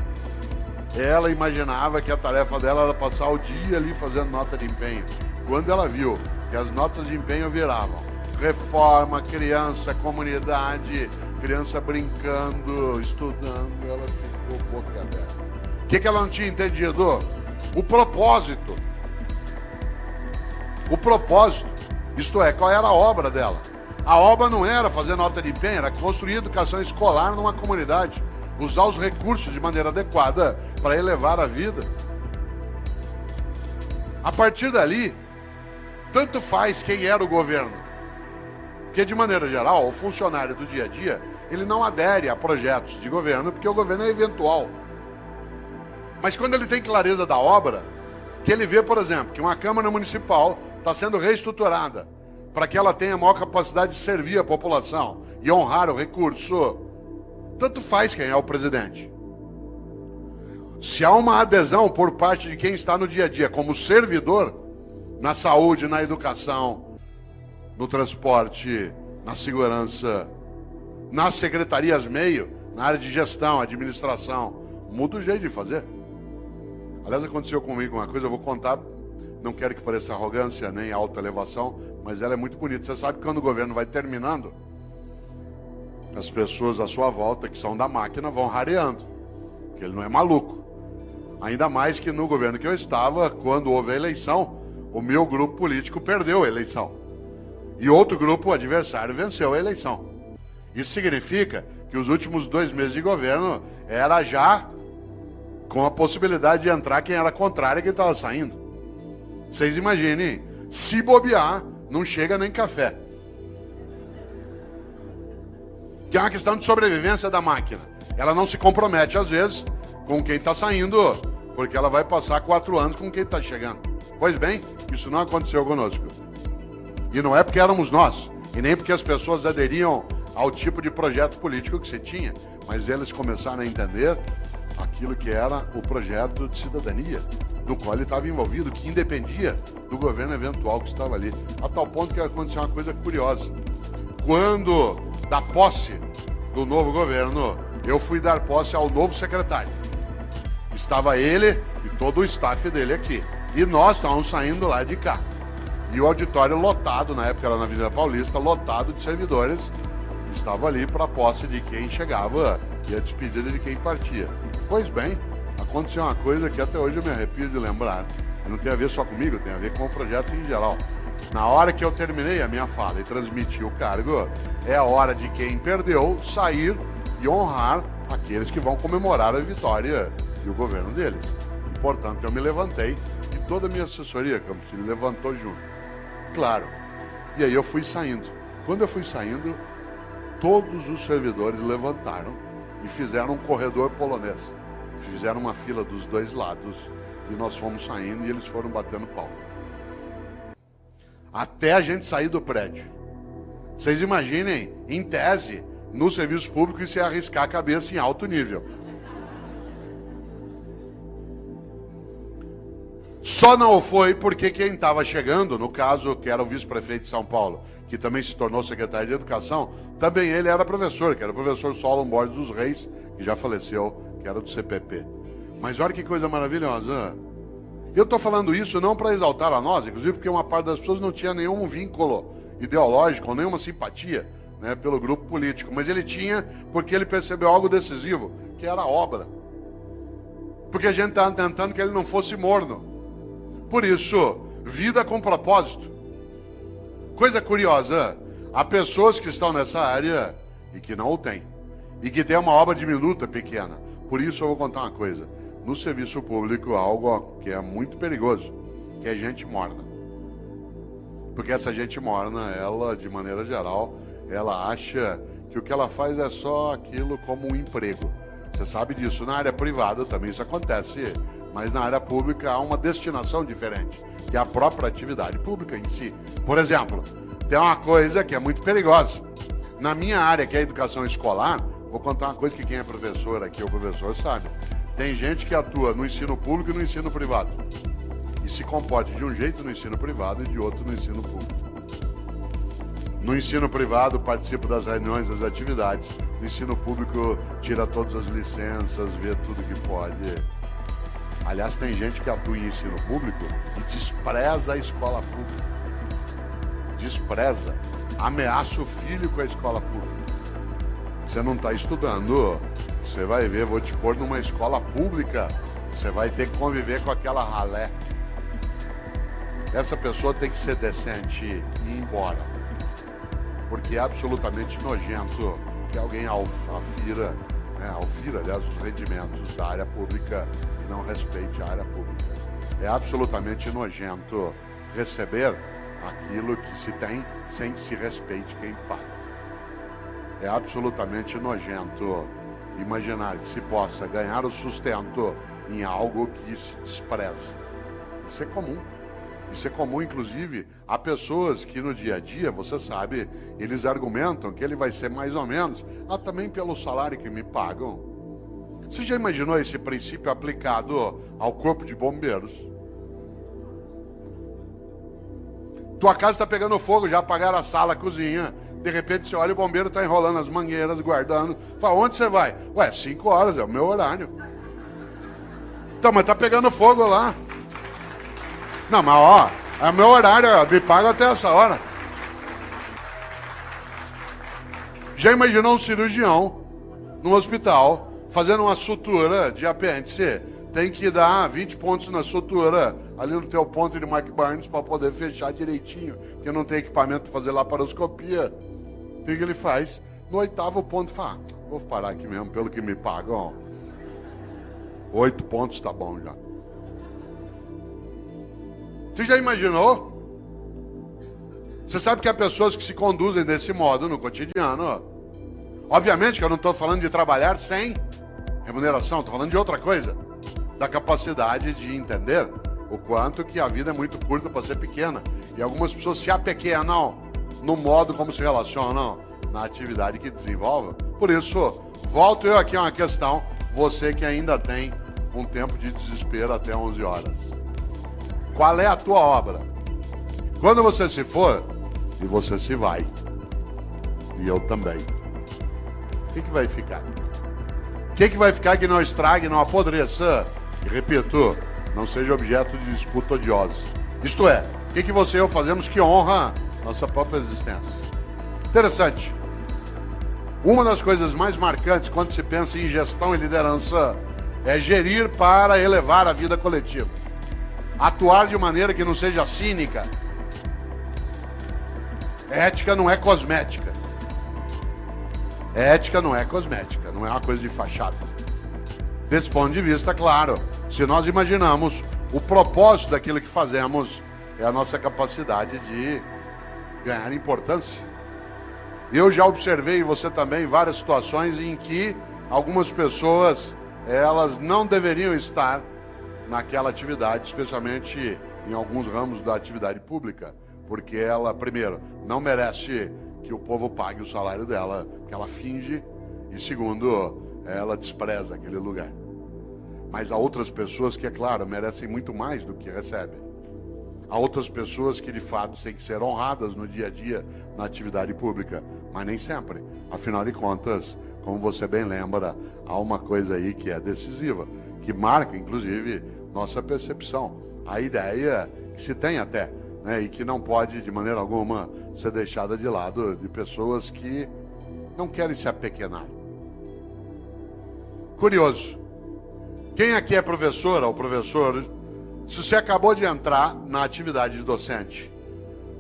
Ela imaginava que a tarefa dela era passar o dia ali fazendo nota de empenho. Quando ela viu que as notas de empenho viravam reforma, criança, comunidade, criança brincando, estudando, ela ficou boca aberta. O que ela não tinha entendido? O propósito. O propósito, isto é, qual era a obra dela? A obra não era fazer nota de empenho, era construir educação escolar numa comunidade, usar os recursos de maneira adequada para elevar a vida. A partir dali, tanto faz quem era o governo, porque de maneira geral, o funcionário do dia a dia, ele não adere a projetos de governo, porque o governo é eventual. Mas quando ele tem clareza da obra, que ele vê, por exemplo, que uma Câmara Municipal está sendo reestruturada para que ela tenha maior capacidade de servir a população e honrar o recurso, tanto faz quem é o presidente. Se há uma adesão por parte de quem está no dia a dia como servidor, na saúde, na educação, no transporte, na segurança, nas secretarias meio, na área de gestão, administração, muda o jeito de fazer. Aliás, aconteceu comigo uma coisa, eu vou contar, não quero que pareça arrogância nem autoelevação, mas ela é muito bonita. Você sabe que quando o governo vai terminando, as pessoas à sua volta, que são da máquina, vão rareando, porque ele não é maluco. Ainda mais que no governo que eu estava, quando houve a eleição, o meu grupo político perdeu a eleição. E outro grupo adversário venceu a eleição. Isso significa que os últimos 2 meses de governo era já com a possibilidade de entrar quem era contrário e quem estava saindo. Vocês imaginem, se bobear, não chega nem café. Que é uma questão de sobrevivência da máquina. Ela não se compromete, às vezes, com quem está saindo, porque ela vai passar 4 anos com quem está chegando. Pois bem, isso não aconteceu conosco. E não é porque éramos nós, e nem porque as pessoas aderiam ao tipo de projeto político que você tinha, mas eles começaram a entender aquilo que era o projeto de cidadania, no qual ele estava envolvido, que independia do governo eventual que estava ali. A tal ponto que aconteceu uma coisa curiosa. Quando, da posse do novo governo, eu fui dar posse ao novo secretário. Estava ele e todo o staff dele aqui. E nós estávamos saindo lá de cá. E o auditório lotado, na época era na Avenida Paulista, lotado de servidores, estava ali para a posse de quem chegava e a despedida de quem partia. Pois bem, aconteceu uma coisa que até hoje eu me arrepio de lembrar. Não tem a ver só comigo, tem a ver com o projeto em geral. Na hora que eu terminei a minha fala e transmiti o cargo, é a hora de quem perdeu sair e honrar aqueles que vão comemorar a vitória e o governo deles. E, portanto, eu me levantei e toda a minha assessoria, Campos Filho, levantou junto. Claro. E aí eu fui saindo. Quando eu fui saindo, todos os servidores levantaram e fizeram um corredor polonês. Fizeram uma fila dos 2 lados e nós fomos saindo e eles foram batendo palma. até a gente sair do prédio. Vocês imaginem, em tese, no serviço público, isso é arriscar a cabeça em alto nível. Só não foi porque quem estava chegando, no caso, que era o vice-prefeito de São Paulo, que também se tornou secretário de Educação, também ele era professor, que era o professor Solon Borges dos Reis, que já faleceu, que era do CPP. Mas olha que coisa maravilhosa. Eu estou falando isso não para exaltar a nós, inclusive porque uma parte das pessoas não tinha nenhum vínculo ideológico, nenhuma simpatia, né, pelo grupo político, mas ele tinha porque ele percebeu algo decisivo, que era a obra. Porque a gente estava tentando que ele não fosse morno. Por isso, vida com propósito. Coisa curiosa, há pessoas que estão nessa área e que não o têm, e que tem uma obra diminuta, pequena. Por isso eu vou contar uma coisa. No serviço público, algo que é muito perigoso, que é gente morna. Porque essa gente morna, ela, de maneira geral, ela acha que o que ela faz é só aquilo como um emprego. Você sabe disso. Na área privada também isso acontece, mas na área pública há uma destinação diferente, que é a própria atividade pública em si. Por exemplo, tem uma coisa que é muito perigosa. Na minha área, que é a educação escolar, vou contar uma coisa que quem é professor aqui, o professor sabe. Tem gente que atua no ensino público e no ensino privado. E se comporta de um jeito no ensino privado e de outro no ensino público. No ensino privado, participa das reuniões, das atividades. No ensino público, tira todas as licenças, vê tudo que pode. Aliás, tem gente que atua em ensino público e despreza a escola pública. Despreza. Ameaça o filho com a escola pública. Você não está estudando, você vai ver, vou te pôr numa escola pública, você vai ter que conviver com aquela ralé. Essa pessoa tem que ser decente e ir embora. Porque é absolutamente nojento que alguém alfira, aliás, os rendimentos da área pública e não respeite a área pública. É absolutamente nojento receber aquilo que se tem sem que se respeite quem paga. É absolutamente nojento imaginar que se possa ganhar o sustento em algo que se despreza. Isso é comum. Isso é comum, inclusive, a pessoas que no dia a dia, você sabe, eles argumentam que ele vai ser mais ou menos, também pelo salário que me pagam. Você já imaginou esse princípio aplicado ao corpo de bombeiros? Tua casa está pegando fogo, já apagaram a sala, a cozinha. De repente você olha, o bombeiro está enrolando as mangueiras, guardando. Fala, onde você vai? Ué, 5 horas, é o meu horário. Então, mas está pegando fogo lá. Não, mas é o meu horário, me paga até essa hora. Já imaginou um cirurgião no hospital fazendo uma sutura de apêndice? Tem que dar 20 pontos na sutura, ali no teu ponto de Mark Barnes, para poder fechar direitinho, porque não tem equipamento para fazer laparoscopia. O que ele faz? No 8º ponto, fala, vou parar aqui mesmo, pelo que me pagam. 8 pontos tá bom já. Você já imaginou? Você sabe que há pessoas que se conduzem desse modo no cotidiano. Obviamente que eu não estou falando de trabalhar sem remuneração, estou falando de outra coisa. Da capacidade de entender o quanto que a vida é muito curta para ser pequena. E algumas pessoas se apequenam no modo como se relacionam na atividade que desenvolvem. Por isso, volto eu aqui a uma questão, você que ainda tem um tempo de desespero até 11 horas. Qual é a tua obra? Quando você se for, e você se vai, e eu também, o que vai ficar? O que vai ficar que não estrague, não apodreça? E repito, não seja objeto de disputa odiosa. Isto é, o que você e eu fazemos que honra nossa própria existência? Interessante. Uma das coisas mais marcantes quando se pensa em gestão e liderança é gerir para elevar a vida coletiva. Atuar de maneira que não seja cínica. Ética não é cosmética. Ética não é cosmética, não é uma coisa de fachada. Desse ponto de vista, claro, se nós imaginamos o propósito daquilo que fazemos, é a nossa capacidade de ganhar importância. Eu já observei, você também, várias situações em que algumas pessoas, elas não deveriam estar naquela atividade, especialmente em alguns ramos da atividade pública, porque ela, primeiro, não merece que o povo pague o salário dela, que ela finge, e segundo, ela despreza aquele lugar. Mas há outras pessoas que, é claro, merecem muito mais do que recebem. Há outras pessoas que, de fato, têm que ser honradas no dia a dia, na atividade pública, mas nem sempre. Afinal de contas, como você bem lembra, há uma coisa aí que é decisiva, que marca, inclusive, nossa percepção. A ideia que se tem até, né, e que não pode, de maneira alguma, ser deixada de lado de pessoas que não querem se apequenar. Curioso. Quem aqui é professora ou professor, se você acabou de entrar na atividade de docente,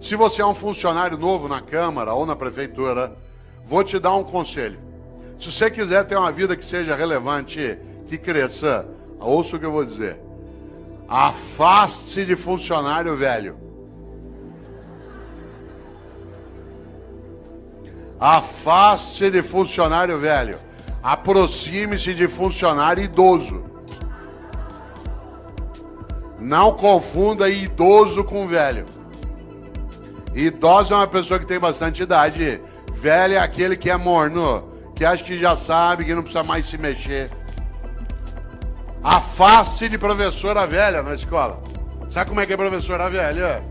se você é um funcionário novo na Câmara ou na Prefeitura, vou te dar um conselho. Se você quiser ter uma vida que seja relevante, que cresça, ouça o que eu vou dizer. Afaste-se de funcionário velho. Afaste-se de funcionário velho. Aproxime-se de funcionário idoso. Não confunda idoso com velho. Idoso é uma pessoa que tem bastante idade. Velho é aquele que é morno, que acha que já sabe, que não precisa mais se mexer. Afaste de professora velha na escola. Sabe como é que é professora velha?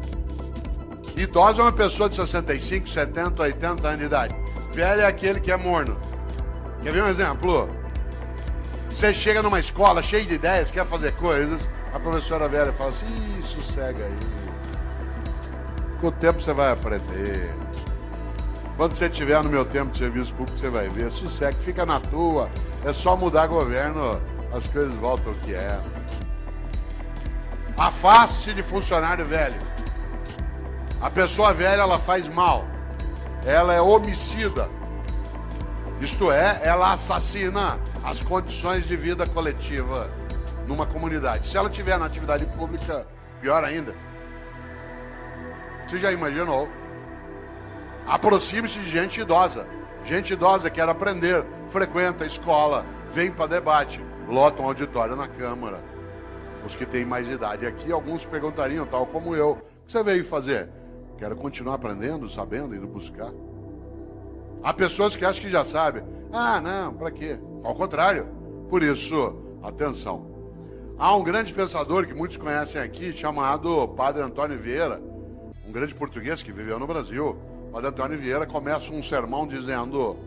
Idoso é uma pessoa de 65, 70, 80 anos de idade. Velho é aquele que é morno. Quer ver um exemplo? Você chega numa escola cheia de ideias, quer fazer coisas, a professora velha fala assim, sossega aí. Com o tempo você vai aprender. Quando você estiver no meu tempo de serviço público, você vai ver. Sossega, fica na tua. É só mudar governo, as coisas voltam ao que é. Afaste de funcionário velho. A pessoa velha, ela faz mal. Ela é homicida. Isto é, ela assassina as condições de vida coletiva numa comunidade. Se ela estiver na atividade pública, pior ainda. Você já imaginou? Aproxime-se de gente idosa. Gente idosa quer aprender, frequenta a escola, vem para debate, lota um auditório na Câmara. Os que têm mais idade aqui, alguns perguntariam, tal como eu, o que você veio fazer? Quero continuar aprendendo, sabendo, indo buscar. Há pessoas que acham que já sabem. Ah, não, para quê? Ao contrário. Por isso, atenção. Há um grande pensador que muitos conhecem aqui, chamado Padre Antônio Vieira, um grande português que viveu no Brasil. Padre Antônio Vieira começa um sermão dizendo: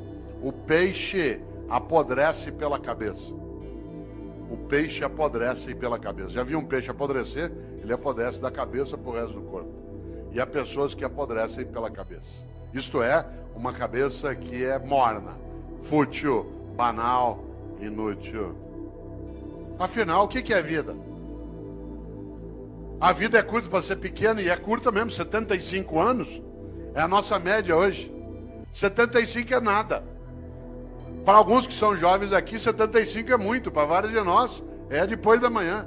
o peixe apodrece pela cabeça. O peixe apodrece pela cabeça. Já viu um peixe apodrecer? Ele apodrece da cabeça para o resto do corpo. E há pessoas que apodrecem pela cabeça. Isto é, uma cabeça que é morna, fútil, banal, inútil. Afinal, o que é vida? A vida é curta para ser pequena, e é curta mesmo, 75 anos. É a nossa média hoje. 75 é nada. Para alguns que são jovens aqui, 75 é muito. Para vários de nós, é depois da manhã.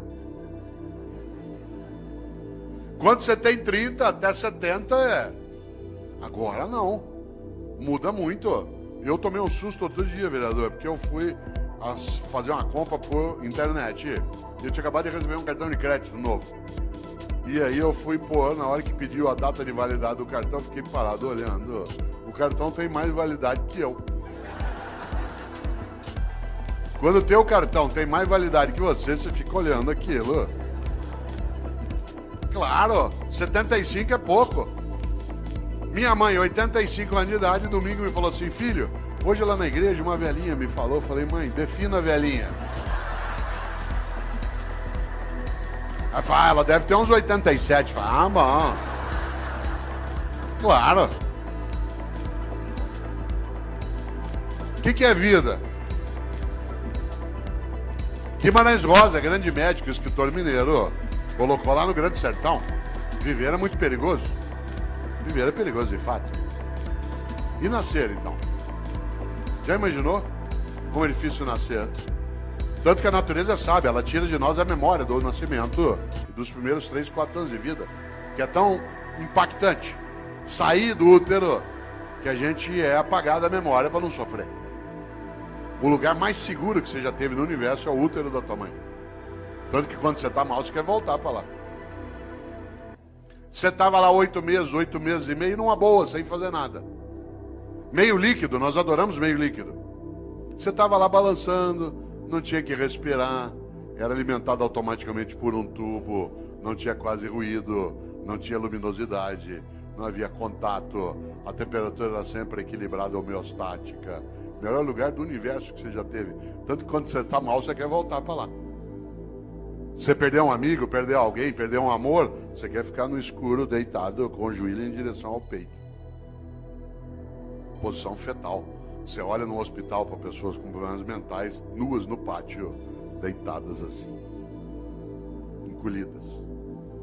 Quando você tem 30 até 70, é... Agora não. Muda muito. Eu tomei um susto outro dia, vereador, porque eu fui fazer uma compra por internet. Eu tinha acabado de receber um cartão de crédito novo. E aí eu fui pôr, na hora que pediu a data de validade do cartão, fiquei parado olhando. O cartão tem mais validade que eu. Quando o teu cartão tem mais validade que você fica olhando aquilo. Claro, 75 é pouco. Minha mãe, 85 anos de idade, domingo me falou assim: filho, hoje lá na igreja uma velhinha me falou. Eu falei: mãe, defina a velhinha. Aí fala: ela deve ter uns 87. Fala: bom. Claro. O que é vida? Guimarães Rosa, grande médico, escritor mineiro, colocou lá no Grande Sertão: viver é muito perigoso. Viver é perigoso, de fato. E nascer, então? Já imaginou como é difícil nascer? Tanto que a natureza sabe, ela tira de nós a memória do nascimento e dos primeiros 3, 4 anos de vida, que é tão impactante. Sair do útero, que a gente é apagado da memória para não sofrer. O lugar mais seguro que você já teve no universo é o útero da tua mãe. Tanto que quando você está mal, você quer voltar para lá. Você estava lá 8 meses e meio, numa boa, sem fazer nada. Meio líquido, nós adoramos meio líquido. Você estava lá balançando, não tinha que respirar, era alimentado automaticamente por um tubo, não tinha quase ruído, não tinha luminosidade, não havia contato, a temperatura era sempre equilibrada, homeostática. Melhor lugar do universo que você já teve. Tanto que quando você está mal, você quer voltar para lá. Você perdeu um amigo, perdeu alguém, perdeu um amor, você quer ficar no escuro, deitado, com o joelho em direção ao peito. Posição fetal. Você olha no hospital para pessoas com problemas mentais, nuas no pátio, deitadas assim, encolhidas.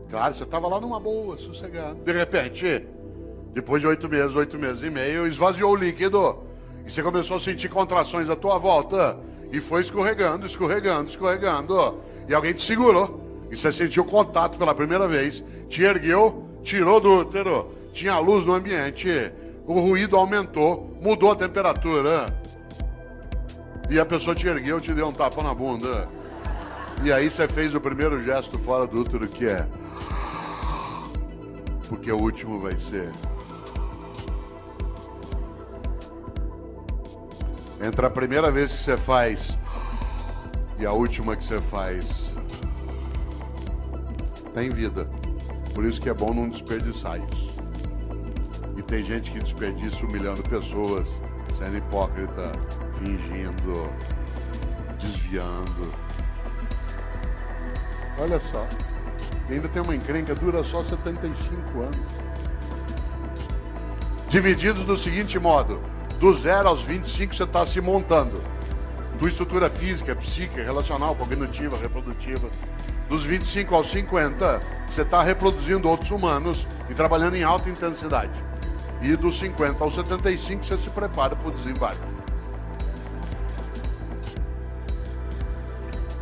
Claro, você estava lá numa boa, sossegado. De repente, depois de 8 meses e meio, esvaziou o líquido. E você começou a sentir contrações à tua volta. E foi escorregando. E alguém te segurou. E você sentiu contato pela primeira vez. Te ergueu, tirou do útero. Tinha luz no ambiente. O ruído aumentou, mudou a temperatura. E a pessoa te ergueu, te deu um tapa na bunda. E aí você fez o primeiro gesto fora do útero, que é... Porque o último vai ser... Entre a primeira vez que você faz e a última que você faz, tem vida. Por isso que é bom não desperdiçar isso. E tem gente que desperdiça humilhando pessoas, sendo hipócrita, fingindo, desviando. Olha só. E ainda tem uma encrenca, dura só 75 anos. Divididos do seguinte modo: do 0 aos 25 você está se montando. Tua estrutura física, psíquica, relacional, cognitiva, reprodutiva. Dos 25 aos 50, você está reproduzindo outros humanos e trabalhando em alta intensidade. E dos 50 aos 75, você se prepara para o desembarque.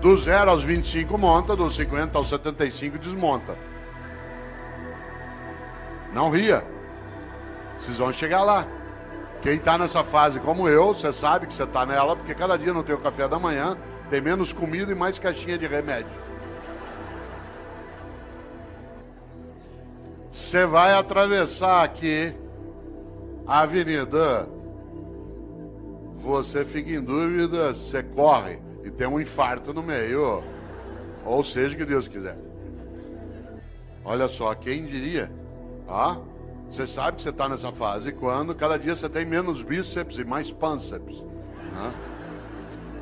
Do 0 aos 25 monta, dos 50 aos 75 desmonta. Não ria. Vocês vão chegar lá. Quem está nessa fase como eu, você sabe que você está nela, porque cada dia não tem o café da manhã, tem menos comida e mais caixinha de remédio. Você vai atravessar aqui a avenida, você fica em dúvida, você corre e tem um infarto no meio, ou seja, o que Deus quiser. Olha só, quem diria? Você sabe que você está nessa fase quando cada dia você tem menos bíceps e mais pânceps.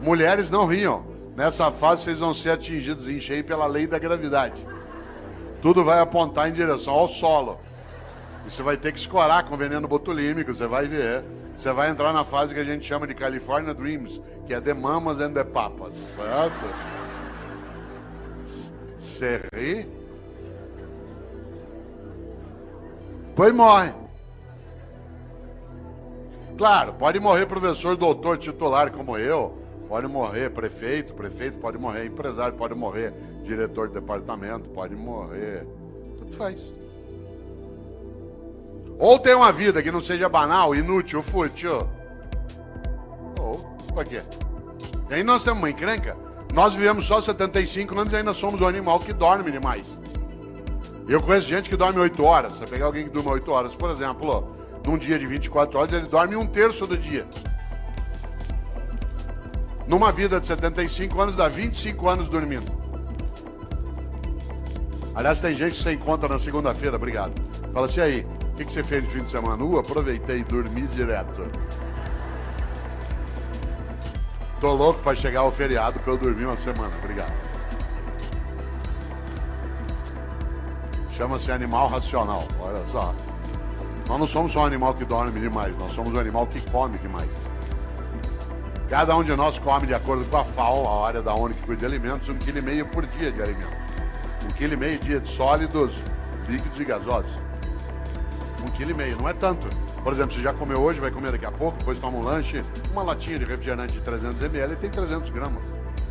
Mulheres não riam. Nessa fase vocês vão ser atingidos em cheio pela lei da gravidade. Tudo vai apontar em direção ao solo. E você vai ter que escorar com veneno botulínico, você vai ver. Você vai entrar na fase que a gente chama de California Dreams, que é The Mamas and the Papas, certo? Você ri? Pois morre. Claro, pode morrer professor, doutor, titular como eu. Pode morrer prefeito pode morrer empresário, pode morrer diretor de departamento, pode morrer. Tudo faz. Ou tem uma vida que não seja banal, inútil, fútil. Ou, pra quê? E aí nós temos uma encrenca. Nós vivemos só 75 anos e ainda somos um animal que dorme demais. Eu conheço gente que dorme 8 horas. Você pegar alguém que durma 8 horas, por exemplo, num dia de 24 horas, ele dorme 1/3 do dia. Numa vida de 75 anos, dá 25 anos dormindo. Aliás, tem gente que você encontra na segunda-feira, obrigado. Fala assim, aí, o que você fez no fim de semana? Aproveitei e dormi direto. Tô louco para chegar ao feriado para eu dormir uma semana, obrigado. Chama-se animal racional, olha só. Nós não somos só um animal que dorme demais, nós somos um animal que come demais. Cada um de nós come de acordo com a FAO, a área da ONU que cuida de alimentos, 1,5 kg por dia de alimentos. 1,5 kg dia de sólidos, líquidos e gasosos. 1,5 kg, não é tanto. Por exemplo, você já comeu hoje, vai comer daqui a pouco, depois toma um lanche, uma latinha de refrigerante de 300 ml tem 300 gramas.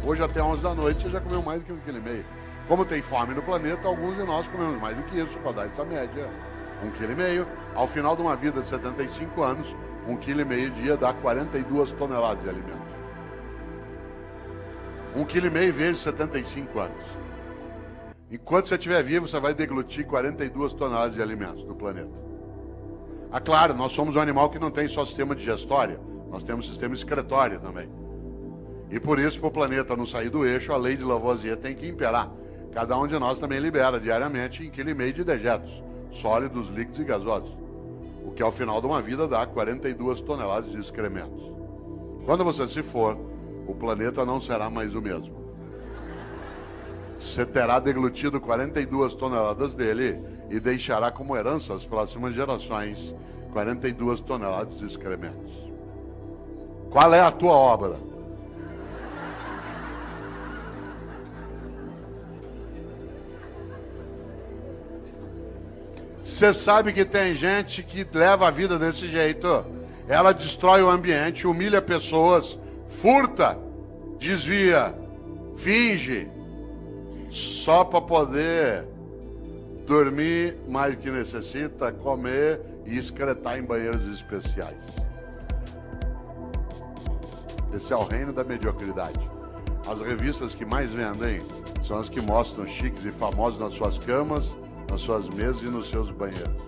Hoje até 11 da noite você já comeu mais do que 1,5 kg. Como tem fome no planeta, alguns de nós comemos mais do que isso, para dar essa média. 1,5 kg. Ao final de uma vida de 75 anos, 1,5 kg dia dá 42 toneladas de alimento. 1,5 kg vezes 75 anos. Enquanto você estiver vivo, você vai deglutir 42 toneladas de alimentos do planeta. Ah, claro, nós somos um animal que não tem só sistema digestório, nós temos sistema excretório também. E por isso, para o planeta não sair do eixo, a lei de Lavoisier tem que imperar. Cada um de nós também libera diariamente 1,5 kg de dejetos, sólidos, líquidos e gasosos. O que ao final de uma vida dá 42 toneladas de excrementos. Quando você se for, o planeta não será mais o mesmo. Você terá deglutido 42 toneladas dele e deixará como herança às próximas gerações 42 toneladas de excrementos. Qual é a tua obra? Você sabe que tem gente que leva a vida desse jeito. Ela destrói o ambiente, humilha pessoas, furta, desvia, finge, só para poder dormir mais do que necessita, comer e excretar em banheiros especiais. Esse é o reino da mediocridade. As revistas que mais vendem são as que mostram chiques e famosos nas suas camas, nas suas mesas e nos seus banheiros.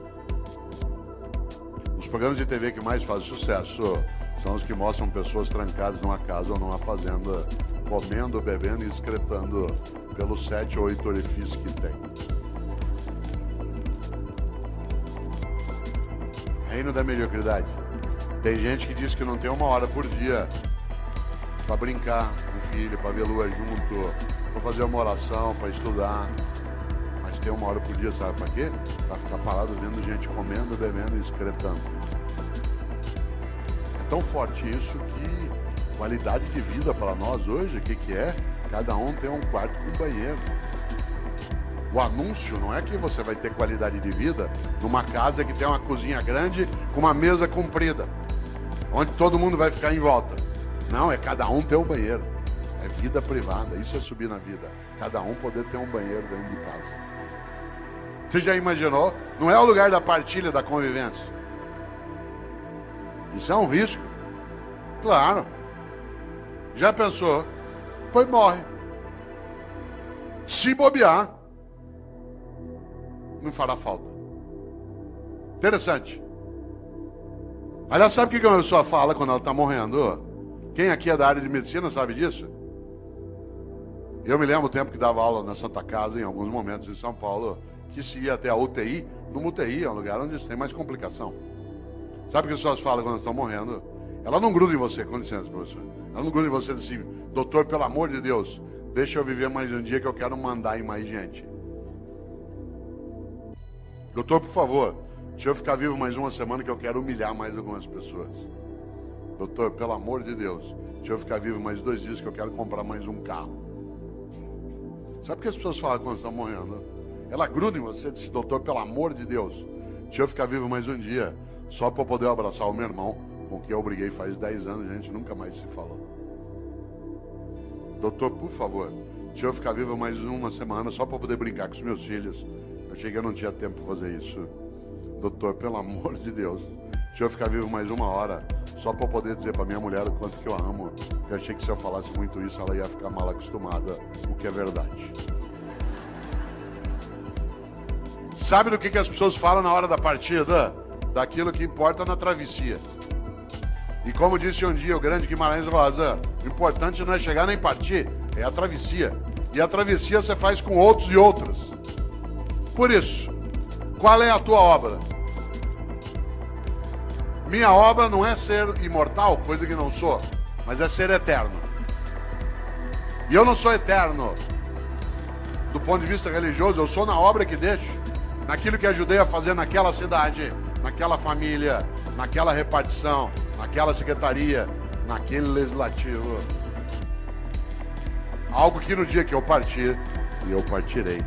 Os programas de TV que mais fazem sucesso são os que mostram pessoas trancadas numa casa ou numa fazenda, comendo, bebendo e excretando pelos 7 ou 8 orifícios que tem. Reino da mediocridade. Tem gente que diz que não tem 1 hora por dia para brincar com o filho, para ver lua junto, para fazer uma oração, para estudar. Mas tem 1 hora por dia, sabe para quê? Para ficar parado vendo gente comendo, bebendo e excretando. É tão forte isso que qualidade de vida para nós hoje, o que é? Cada um tem um quarto com banheiro. O anúncio não é que você vai ter qualidade de vida numa casa que tem uma cozinha grande com uma mesa comprida, onde todo mundo vai ficar em volta. Não, é cada um ter um banheiro. É vida privada, isso é subir na vida. Cada um poder ter um banheiro dentro de casa. Você já imaginou? Não é o lugar da partilha, da convivência. Isso é um risco. Claro. Já pensou? Pois morre. Se bobear, não fará falta. Interessante. Aliás, sabe o que uma pessoa fala quando ela está morrendo? Quem aqui é da área de medicina sabe disso? Eu me lembro o tempo que dava aula na Santa Casa, em alguns momentos em São Paulo, que se ia até a UTI. Numa UTI é um lugar onde tem mais complicação. Sabe o que as pessoas falam quando estão morrendo? Ela não gruda em você, com licença, professor. Ela não gruda em você e diz assim: doutor, pelo amor de Deus, deixa eu viver mais um dia que eu quero mandar em mais gente. Doutor, por favor, deixa eu ficar vivo mais 1 semana que eu quero humilhar mais algumas pessoas. Doutor, pelo amor de Deus, deixa eu ficar vivo mais 2 dias que eu quero comprar mais um carro. Sabe o que as pessoas falam quando estão morrendo? Ela gruda em você e diz: doutor, pelo amor de Deus, deixa eu ficar vivo mais um dia, só para eu poder abraçar o meu irmão, com quem eu briguei faz 10 anos e a gente nunca mais se falou. Doutor, por favor, deixa eu ficar vivo mais 1 semana, só para poder brincar com os meus filhos. Eu achei que eu não tinha tempo para fazer isso. Doutor, pelo amor de Deus, deixa eu ficar vivo mais 1 hora, só para poder dizer para minha mulher o quanto que eu amo. Eu achei que se eu falasse muito isso, ela ia ficar mal acostumada, o que é verdade. Sabe do que as pessoas falam na hora da partida? Daquilo que importa na travessia. E como disse um dia o grande Guimarães Rosa, o importante não é chegar nem partir, é a travessia. E a travessia você faz com outros e outras. Por isso, qual é a tua obra? Minha obra não é ser imortal, coisa que não sou, mas é ser eterno. E eu não sou eterno do ponto de vista religioso, eu sou na obra que deixo, naquilo que ajudei a fazer naquela cidade, naquela família, naquela repartição, naquela secretaria, naquele legislativo. Algo que no dia que eu partir, e eu partirei,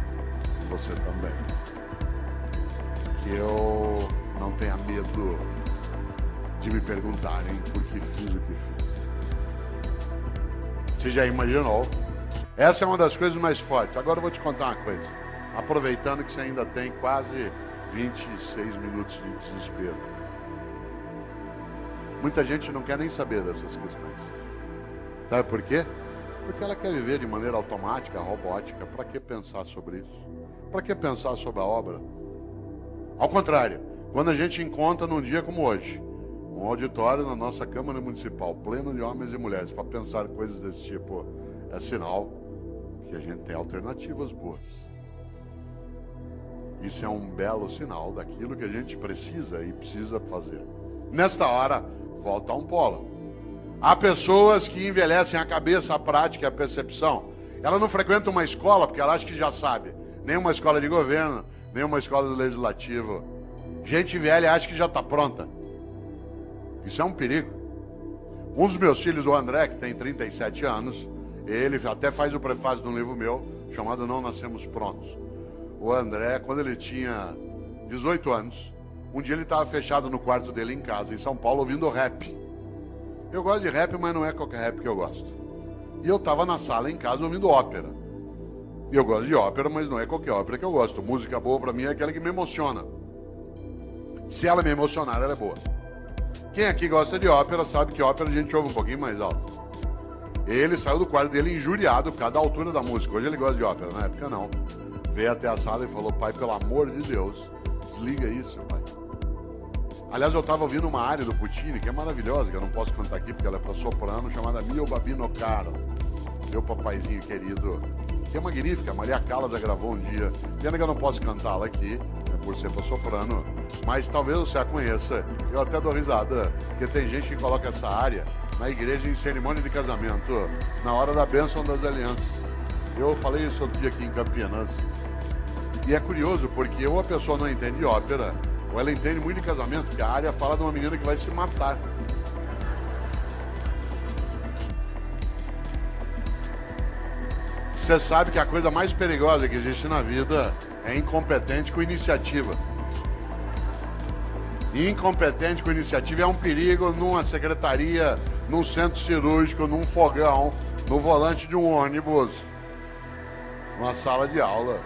você também, que eu não tenha medo de me perguntarem por que fiz o que fiz. Você já imaginou? Essa é uma das coisas mais fortes. Agora eu vou te contar uma coisa, aproveitando que você ainda tem quase 26 minutos de desespero. Muita gente não quer nem saber dessas questões. Sabe por quê? Porque ela quer viver de maneira automática, robótica. Para que pensar sobre isso? Para que pensar sobre a obra? Ao contrário, quando a gente encontra num dia como hoje, um auditório na nossa Câmara Municipal, pleno de homens e mulheres, para pensar coisas desse tipo, é sinal que a gente tem alternativas boas. Isso é um belo sinal daquilo que a gente precisa e precisa fazer. Nesta hora, volta a um polo. Há pessoas que envelhecem a cabeça, a prática e a percepção. Ela não frequenta uma escola porque ela acha que já sabe. Nem uma escola de governo, nem uma escola do legislativo. Gente velha acha que já está pronta. Isso é um perigo. Um dos meus filhos, o André, que tem 37 anos, ele até faz o prefácio de um livro meu, chamado Não Nascemos Prontos. O André, quando ele tinha 18 anos, um dia ele estava fechado no quarto dele em casa, em São Paulo, ouvindo rap. Eu gosto de rap, mas não é qualquer rap que eu gosto. E eu estava na sala em casa ouvindo ópera. E eu gosto de ópera, mas não é qualquer ópera que eu gosto. Música boa para mim é aquela que me emociona. Se ela me emocionar, ela é boa. Quem aqui gosta de ópera sabe que ópera a gente ouve um pouquinho mais alto. Ele saiu do quarto dele injuriado por causa da altura da música. Hoje ele gosta de ópera, na época não. Veio até a sala e falou: pai, pelo amor de Deus, desliga isso, pai. Aliás, eu estava ouvindo uma área do Puccini, que é maravilhosa, que eu não posso cantar aqui porque ela é para soprano, chamada Mio Babino Caro. Meu papaizinho querido, que é magnífica. A Maria Callas a gravou um dia. Pena que eu não posso cantá-la aqui, por ser para soprano, mas talvez você a conheça. Eu até dou risada, porque tem gente que coloca essa área na igreja em cerimônia de casamento, na hora da bênção das alianças. Eu falei isso outro dia aqui em Campinas. E é curioso, porque ou a pessoa não entende ópera, ou ela entende muito de casamento, porque a área fala de uma menina que vai se matar. Você sabe que a coisa mais perigosa que existe na vida é incompetente com iniciativa. Incompetente com iniciativa é um perigo numa secretaria, num centro cirúrgico, num fogão, no volante de um ônibus, numa sala de aula.